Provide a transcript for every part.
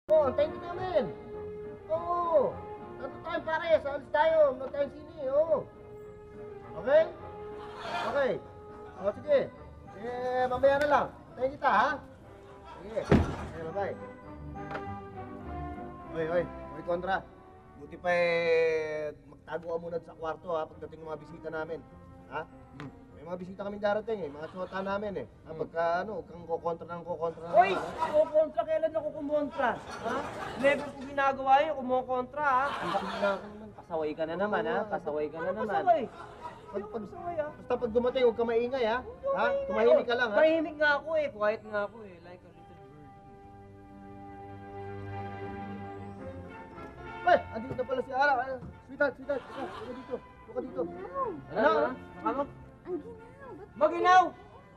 Oo, antayin ka namin. Oo. Nandito tayo pare, saalis tayo. Nandito tayong sini, oo. Okay? Okay. O, sige. Mamaya na lang. Antayin kita, ha? Sige. Okay, bye-bye. Oy, kontra. Buti pa magtago ka muna sa kwarto, ha, pagdating ng mga bisita namin. Ha? May mga bisita kaming darating, mga tsota namin, Pagka, kang kukontra na. Hoy! Kumontra? Kailan ako kumontra? Ha? Never ko ginagawa yun, kumokontra, ha? Pasaway ka na naman, ha? Pasaway ka na naman. Pasaway? Pasaway, ha? Basta pag dumating, huwag ka maingay, ha? Ha? Tumahimik ka lang, ha? Tahimik nga ako, quiet nga ako, like a little bird. Ay, andito na pala si Ara. Sweetheart. Huwag dito. Ano? Ano? Ang ginaw. Maginaw!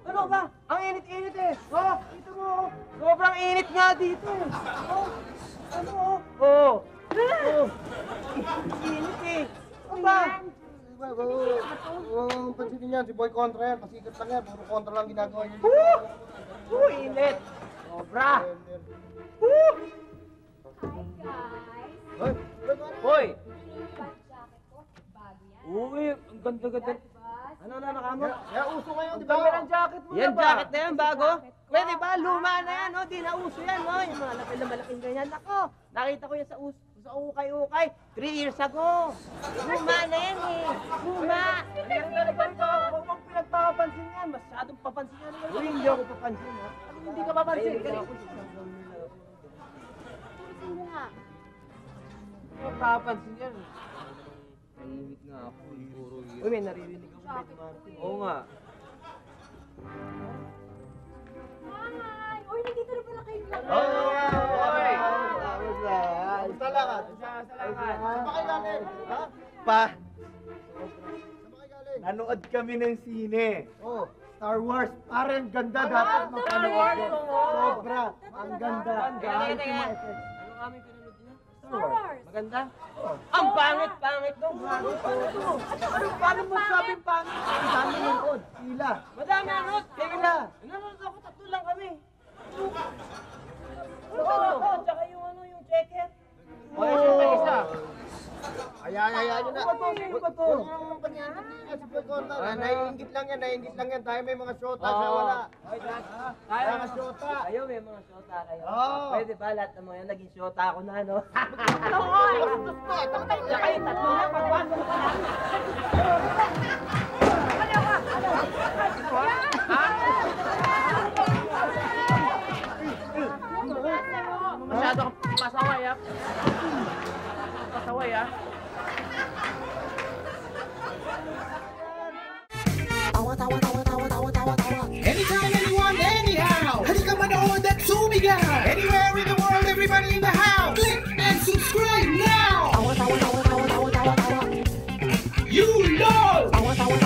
Ano ba? Ang init-init eh! Oh, ito mo oh! Sobrang init nga dito eh! Oh! Ano oh? Oh! Oh! Init eh! Ano ba? Huwag pansinin yan, si Boy Contra yan. Pasikat lang yan, puro kontra lang ginagawa niya. Init! Sobra! Hi guys. Hoy! Yung white jacket ko, bago yan. Uy, ang ganda-ganda. Boss. Ano na nakamot? Kaya uso ngayon, di Ang ba? ganda ng jacket mo Yan, na ba? jacket na yan, bago. Pwede ba? Luma na yan, no? Di na uso yan, no? Yung mga lapel na malaking ganyan. Nako, nakita ko yan sa ukay-ukay 3 years ago. Luma na yan eh. Luma. Ang talaga ito. Huwag mong pinagpapansin yan. Masyadong papansin yan. Uy, hindi ako papansin, ha? Hindi ka papansin. Sino nga? Hindi ko papansin yan. Tahimik nga ako. Puro yun. Uy, may naririnig ako. Medyo Martin. Oo nga. Hi! Uy, nandito na pala kayong lahat. Hoy! Basta lang, ha? Salamat. Saan ba kayo galing? Ha? Pa, Saan ba kayo galing? nanood kami ng sine. Oh. Star Wars, parang ganda Ano? dapat Star mapanood Wars, ko. oo. Sobra, ang ganda. Teka. Ultimate. Anong aming pinanood niya? Star Wars. Maganda? Ang pangit nung paano mo sabing pangit? Ang dami nanood, sila. Madami anood. Sila. Nanonood ako, 3 lang kami. Oo, tsaka yung jacket. Oh, siyempre isa. Ayan nyo na. Sino ba to? Huwag pag-iingat si Boy Contra. Naiingit lang yan. Tayo may mga shota, siya wala. Tayo Mga shota. Kayo may mga shota kayo. Oo. Pwede ba lahat ng mga yan naging shota ako na, no? Bastos pa, Tsaka yung 3 lang, pagpasok ka na. Masyado kang pasaway, ha? Pasaway, ha? Anytime, anyone, anyhow. Halika manood at sumigaw. Anywhere in the world, everybody in the house. Click and subscribe now. You know.